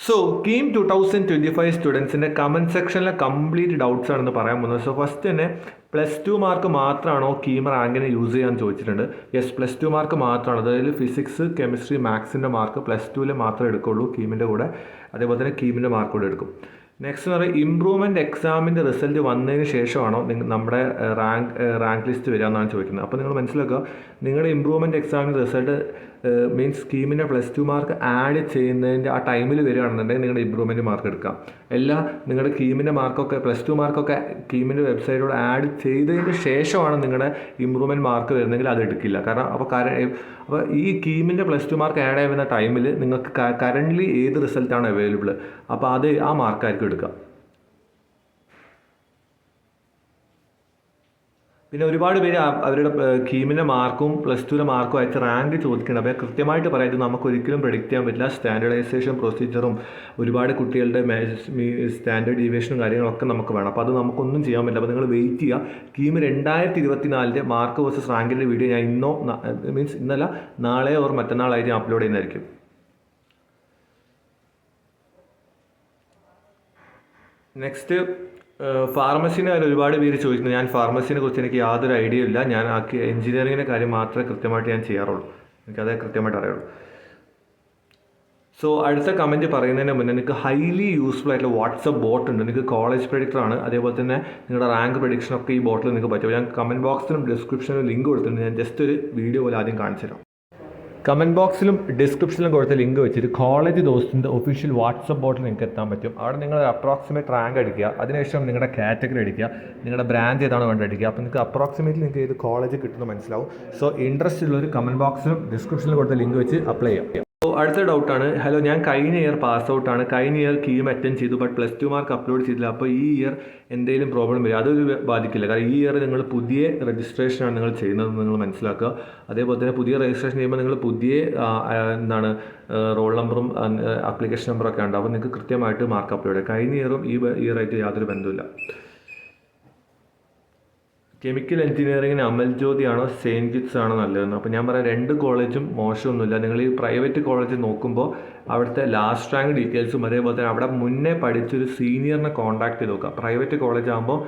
So KEAM 2025 സ്റ്റുഡൻസിൻ്റെ comment സെക്ഷനിലെ complete doubts ആണെന്ന് പറയാൻ പോകുന്നത്. സോ ഫസ്റ്റ് തന്നെ +2 മാർക്ക് മാത്രമാണോ കീം റാങ്കിന് യൂസ് ചെയ്യാൻ ചോദിച്ചിട്ടുണ്ട്. യെസ്, +2 മാർക്ക് മാത്രമാണ്. അതായത് ഫിസിക്സ്, കെമിസ്ട്രി, മാത്സിൻ്റെ മാർക്ക് +2 മാത്രമേ എടുക്കുള്ളൂ കീമിൻ്റെ കൂടെ. അതേപോലെ തന്നെ കീമിൻ്റെ മാർക്ക് കൂടെ എടുക്കും. നെക്സ്റ്റ് എന്ന് പറയുന്നത് ഇമ്പ്രൂവ്മെൻറ്റ് എക്സാമിൻ്റെ റിസൾട്ട് വന്നതിന് ശേഷമാണോ നമ്മുടെ റാങ്ക് ലിസ്റ്റ് വരിക എന്നാണ് ചോദിക്കുന്നത്. അപ്പോൾ നിങ്ങൾ മനസ്സിലാക്കുക, നിങ്ങളുടെ ഇമ്പ്രൂവ്മെൻറ്റ് എക്സാമിൻ്റെ റിസൾട്ട് മീൻസ് സ്കീമിൻ്റെ +2 മാർക്ക് ആഡ് ചെയ്യുന്നതിൻ്റെ ആ ടൈമിൽ വരികയാണെന്നുണ്ടെങ്കിൽ നിങ്ങളുടെ ഇമ്പ്രൂവ്മെൻറ്റ് മാർക്ക് എടുക്കാം. എല്ലാം നിങ്ങളുടെ കീമിൻ്റെ മാർക്കൊക്കെ +2 മാർക്കൊക്കെ കീമിൻ്റെ വെബ്സൈറ്റിലൂടെ ആഡ് ചെയ്തതിന് ശേഷമാണ് നിങ്ങളുടെ ഇമ്പ്രൂവ്മെൻറ്റ് മാർക്ക് വരുന്നതെങ്കിൽ അത് എടുക്കില്ല. കാരണം അപ്പോൾ ഈ കീമിൻ്റെ +2 മാർക്ക് ആഡ് ചെയ്യുന്ന ടൈമിൽ നിങ്ങൾക്ക് കറൻ്റ്ലി ഏത് റിസൾട്ടാണ് അവൈലബിൾ, അപ്പോൾ അത് ആ മാർക്കായിരിക്കും എടുക്കുക. പിന്നെ ഒരുപാട് പേര് അവരുടെ കീമിൻ്റെ മാർക്കും +2 മാർക്കും അയച്ച് റാങ്ക് ചോദിക്കുന്നുണ്ട്. അപ്പോൾ കൃത്യമായിട്ട് പറയാം, നമുക്ക് ഒരിക്കലും പ്രെഡിക്റ്റ് ചെയ്യാൻ പറ്റില്ല. സ്റ്റാൻഡേർഡൈസേഷൻ പ്രൊസീജിയറും ഒരുപാട് കുട്ടികളുടെ സ്റ്റാൻഡേർഡ് ഡീവിയേഷനും കാര്യങ്ങളൊക്കെ നമുക്ക് വേണം. അപ്പോൾ അത് നമുക്കൊന്നും ചെയ്യാൻ പറ്റില്ല. അപ്പോൾ നിങ്ങൾ വെയിറ്റ് ചെയ്യുക. കീം 2024 മാർക്ക് വേഴ്സസ് റാങ്കിൻ്റെ വീഡിയോ ഞാൻ ഇന്നല്ല നാളെ ഓർ മറ്റന്നാളായിട്ട് അപ്ലോഡ് ചെയ്യുന്നതായിരിക്കും. നെക്സ്റ്റ് ഫാർമസിൻ്റെ കാര്യം ഒരുപാട് പേര് ചോദിക്കുന്നത്. ഞാൻ ഫാർമസിനെ കുറിച്ച് എനിക്ക് യാതൊരു ഐഡിയ ഇല്ല. ഞാൻ എഞ്ചിനീയറിങ്ങിൻ്റെ കാര്യം മാത്രമേ കൃത്യമായിട്ട് ഞാൻ ചെയ്യാറുള്ളൂ. എനിക്കതേ കൃത്യമായിട്ട് അറിയുള്ളൂ. സോ അടുത്ത കമൻറ്റ് പറയുന്നതിന് മുന്നേ നിങ്ങൾക്ക് ഹൈലി യൂസ്ഫുൾ ആയിട്ടുള്ള വാട്സപ്പ് ബോട്ട് ഉണ്ട്. നിങ്ങൾക്ക് കോളേജ് പ്രഡിക്ടറാണ്, അതേപോലെ തന്നെ നിങ്ങളുടെ റാങ്ക് പ്രഡിക്ഷനൊക്കെ ഈ ബോട്ടിൽ നിങ്ങൾക്ക് പറ്റും. ഞാൻ കമൻറ്റ് ബോക്സിലും ഡിസ്ക്രിപ്ഷനിലും ലിങ്ക് കൊടുത്തിട്ടുണ്ട്. ഞാൻ ജസ്റ്റ് ഒരു വീഡിയോ പോലെ ആദ്യം കാണിച്ചു തരാം. കമൻറ്റ് ബോക്സിലും ഡിസ്ക്രിപ്ഷനിലും കൊടുത്ത ലിങ്ക് വെച്ചിട്ട് കോളേജ് ദോസ്തിൻ്റെ ഒഫീഷ്യൽ വാട്സപ്പ് ബോട്ടിൽ നിങ്ങൾക്ക് എത്താൻ പറ്റും. അവിടെ നിങ്ങൾ അപ്രോക്സിമേറ്റ് റാങ്ക് അടിക്കുക, അതിനുശേഷം നിങ്ങളുടെ കാറ്റഗറി അടിക്കുക, നിങ്ങളുടെ ബ്രാഞ്ച് ഏതാണ് വേണ്ടത് അടിക്കുക. അപ്പോൾ നിങ്ങൾക്ക് അപ്രോക്സിമേറ്റ്ലി നിങ്ങൾക്ക് ഏത് കോളേജ് കിട്ടുന്നത് മനസ്സിലാവും. സോ ഇൻട്രസ്റ്റ് ഉള്ളൊരു കമൻറ്റ് ബോക്സിലും ഡിസ്ക്രിപ്ഷനിലും കൊടുത്ത ലിങ്ക് വെച്ച് അപ്ലൈ ചെയ്യാം. സോ അടുത്ത ഡൗട്ടാണ്, ഹലോ ഞാൻ കഴിഞ്ഞ ഇയർ പാസ് ഔട്ടാണ്, കഴിഞ്ഞ ഇയർ കീം അറ്റൻഡ് ചെയ്തു, ബട്ട് +2 മാർക്ക് അപ്ലോഡ് ചെയ്തില്ല. അപ്പോൾ ഈ ഇയർ എന്തെങ്കിലും പ്രോബ്ലം വരും? അതൊരു ബാധിക്കില്ല. കാരണം ഈ ഇയർ നിങ്ങൾ പുതിയ രജിസ്ട്രേഷനാണ് നിങ്ങൾ ചെയ്യുന്നതെന്ന് നിങ്ങൾ മനസ്സിലാക്കുക. അതേപോലെ തന്നെ പുതിയ രജിസ്ട്രേഷൻ ചെയ്യുമ്പോൾ നിങ്ങൾ പുതിയ റോൾ നമ്പറും ആപ്ലിക്കേഷൻ നമ്പറൊക്കെ ഉണ്ട്. അപ്പോൾ നിങ്ങൾക്ക് കൃത്യമായിട്ട് മാർക്ക് അപ്ലോഡ് ചെയ്യാം. കഴിഞ്ഞ ഇയറും ഈ ഇയറായിട്ട് യാതൊരു ബന്ധമില്ല. കെമിക്കൽ എഞ്ചിനീയറിങ്ങിന് അമൽജ്യോതിയാണോ സെയിൻറ്റ് കിറ്റ്സ് ആണോ നല്ലതെന്ന്? അപ്പോൾ ഞാൻ പറയാം, രണ്ട് കോളേജും മോശമൊന്നുമില്ല. നിങ്ങൾ ഈ പ്രൈവറ്റ് കോളേജ് നോക്കുമ്പോൾ അവിടുത്തെ ലാസ്റ്റ് റാങ്ക് ഡീറ്റെയിൽസും അതേപോലെ തന്നെ അവിടെ മുന്നേ പഠിച്ചൊരു സീനിയറിനെ കോൺടാക്ട് ചെയ്ത് നോക്കുക. പ്രൈവറ്റ് കോളേജ് ആകുമ്പോൾ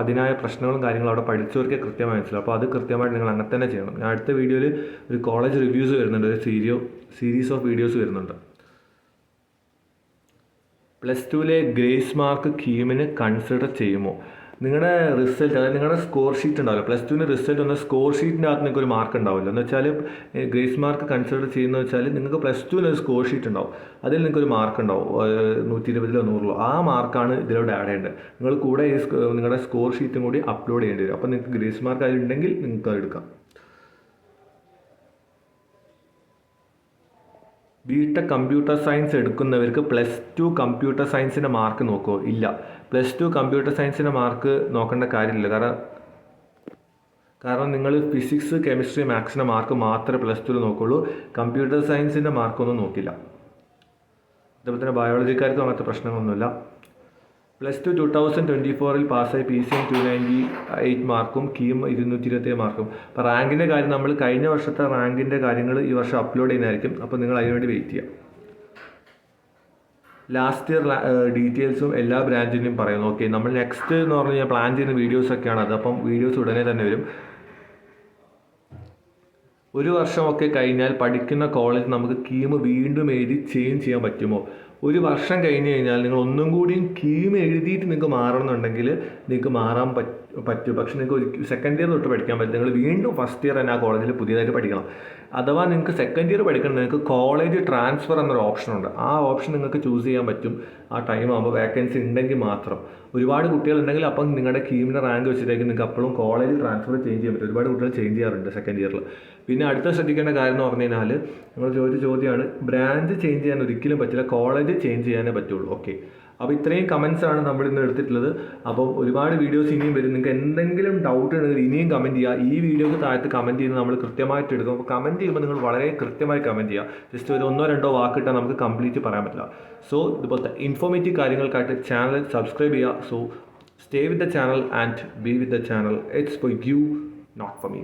അതിനായ പ്രശ്നങ്ങളും കാര്യങ്ങളും അവിടെ പഠിച്ചവർക്ക് കൃത്യമായി മനസ്സിലാവും. അപ്പോൾ അത് കൃത്യമായിട്ട് നിങ്ങൾ അങ്ങനെ തന്നെ ചെയ്യണം. ഞാൻ അടുത്ത വീഡിയോയിൽ ഒരു കോളേജ് റിവ്യൂസ് വരുന്നുണ്ട്, ഒരു സീരീസ് ഓഫ് വീഡിയോസ് വരുന്നുണ്ട്. +2 ഗ്രേസ് മാർക്ക് കീമിന് കൺസിഡർ ചെയ്യുമോ? നിങ്ങളുടെ റിസൾട്ട്, അതായത് നിങ്ങളുടെ സ്കോർ ഷീറ്റ് ഉണ്ടാവില്ല, +2 റിസൾട്ട് വന്ന സ്കോർ ഷീറ്റിൻ്റെ അകത്ത് നിങ്ങൾക്ക് ഒരു മാർക്ക് ഉണ്ടാവില്ല. എന്ന് വെച്ചാൽ ഗ്രേസ് മാർക്ക് കൺസിഡർ ചെയ്യുന്നത് വെച്ചാൽ നിങ്ങൾക്ക് +2 ഒരു സ്കോർ ഷീറ്റ് ഉണ്ടാവും, അതിൽ നിങ്ങൾക്കൊരു മാർക്ക് ഉണ്ടാവും 120 100 ആ മാർക്കാണ് ഇതിലൂടെ ആഡ് ചെയ്യേണ്ടത്. നിങ്ങൾ കൂടെ നിങ്ങളുടെ സ്കോർ ഷീറ്റും കൂടി അപ്ലോഡ് ചെയ്യേണ്ടി വരും. അപ്പോൾ നിങ്ങൾക്ക് ഗ്രേസ് മാർക്ക് അതിലുണ്ടെങ്കിൽ നിങ്ങൾക്ക് അത് എടുക്കാം. ബിടെക് കമ്പ്യൂട്ടർ സയൻസ് എടുക്കുന്നവർക്ക് +2 കമ്പ്യൂട്ടർ സയൻസിൻ്റെ മാർക്ക് നോക്കുമോ? ഇല്ല, +2 കമ്പ്യൂട്ടർ സയൻസിൻ്റെ മാർക്ക് നോക്കേണ്ട കാര്യമില്ല. കാരണം നിങ്ങൾ ഫിസിക്സ്, കെമിസ്ട്രി, മാത്സിൻ്റെ മാർക്ക് മാത്രമേ +2 നോക്കുള്ളൂ. കമ്പ്യൂട്ടർ സയൻസിൻ്റെ മാർക്കൊന്നും നോക്കില്ല. അതുപോലെ തന്നെ ബയോളജിക്കാർക്കും അങ്ങനത്തെ പ്രശ്നങ്ങളൊന്നുമില്ല. +2 2024 പാസ്സായി PCM 298 മാർക്കും കീം 227 മാർക്കും. അപ്പോൾ റാങ്കിൻ്റെ കാര്യം നമ്മൾ കഴിഞ്ഞ വർഷത്തെ റാങ്കിൻ്റെ കാര്യങ്ങൾ ഈ വർഷം അപ്ലോഡ് ചെയ്യുന്നതായിരിക്കും. അപ്പോൾ നിങ്ങൾ അതിനുവേണ്ടി വെയിറ്റ് ചെയ്യുക. ലാസ്റ്റ് ഇയർ ഡീറ്റെയിൽസും എല്ലാ ബ്രാഞ്ചിൻ്റെയും പറയുന്നു. ഓക്കെ, നമ്മൾ നെക്സ്റ്റ് എന്ന് പറഞ്ഞു കഴിഞ്ഞാൽ പ്ലാൻ ചെയ്യുന്ന വീഡിയോസൊക്കെയാണ് അത്. അപ്പം വീഡിയോസ് ഉടനെ തന്നെ വരും. ഒരു വർഷമൊക്കെ കഴിഞ്ഞാൽ പഠിക്കുന്ന കോളേജ് നമുക്ക് കീം വീണ്ടും എഴുതി ചേഞ്ച് ചെയ്യാൻ പറ്റുമോ? ഒരു വർഷം കഴിഞ്ഞ് കഴിഞ്ഞാൽ നിങ്ങൾ ഒന്നും കൂടിയും കീം എഴുതിയിട്ട് നിങ്ങൾക്ക് മാറണമെന്നുണ്ടെങ്കിൽ നിങ്ങൾക്ക് മാറാൻ പറ്റും. പക്ഷേ നിങ്ങൾക്ക് സെക്കൻഡ് ഇയർ തൊട്ട് പഠിക്കാൻ പറ്റും. നിങ്ങൾ വീണ്ടും ഫസ്റ്റ് ഇയർ തന്നെ ആ കോളേജിൽ പുതിയതായിട്ട് പഠിക്കണം. അഥവാ നിങ്ങൾക്ക് സെക്കൻഡ് ഇയർ പഠിക്കണം, നിങ്ങൾക്ക് കോളേജ് ട്രാൻസ്ഫർ എന്നൊരു ഓപ്ഷനുണ്ട്. ആ ഓപ്ഷൻ നിങ്ങൾക്ക് ചൂസ് ചെയ്യാൻ പറ്റും. ആ ടൈം ആകുമ്പോൾ വേക്കൻസി ഉണ്ടെങ്കിൽ മാത്രം. ഒരുപാട് കുട്ടികളുണ്ടെങ്കിൽ അപ്പം നിങ്ങളുടെ കീമിൻ്റെ റാങ്ക് വെച്ചിട്ടേക്ക് നിങ്ങൾക്ക് അപ്പോഴും കോളേജ് ട്രാൻസ്ഫർ ചേഞ്ച് ചെയ്യാൻ പറ്റും. ഒരുപാട് കുട്ടികൾ ചേഞ്ച് ചെയ്യാറുണ്ട് സെക്കൻഡ് ഇയറിൽ. പിന്നെ അടുത്ത ശ്രദ്ധിക്കേണ്ട കാര്യം എന്ന് പറഞ്ഞു കഴിഞ്ഞാൽ, നിങ്ങൾ ചോദിച്ച ചോദ്യമാണ്, ബ്രാഞ്ച് ചേഞ്ച് ചെയ്യാൻ ഒരിക്കലും പറ്റില്ല, കോളേജ് ചേഞ്ച് ചെയ്യാനേ പറ്റുള്ളൂ. ഓക്കെ, അപ്പോൾ ഇത്രയും കമൻസ് ആണ് നമ്മൾ ഇന്ന് എടുത്തിട്ടുള്ളത്. അപ്പം ഒരുപാട് വീഡിയോസ് ഇനിയും വരും. നിങ്ങൾക്ക് എന്തെങ്കിലും ഡൗട്ട് ഉണ്ടെങ്കിൽ ഇനിയും കമൻറ്റ് ചെയ്യുക. ഈ വീഡിയോക്ക് താഴത്ത് കമൻറ്റ് ചെയ്യുന്നത് നമ്മൾ കൃത്യമായിട്ട് എടുക്കും. അപ്പോൾ കമൻറ്റ് ചെയ്യുമ്പോൾ നിങ്ങൾ വളരെ കൃത്യമായി കമൻറ്റ് ചെയ്യുക. ജസ്റ്റ് ഒരു 1-2 വാക്കിട്ടാൽ നമുക്ക് കംപ്ലീറ്റ് പറയാൻ പറ്റില്ല. സോ ഇതുപോലത്തെ ഇൻഫോർമേറ്റീവ് കാര്യങ്ങൾക്കായിട്ട് ചാനൽ സബ്സ്ക്രൈബ് ചെയ്യുക. So stay with the channel and be with the channel. It's for you, not for me.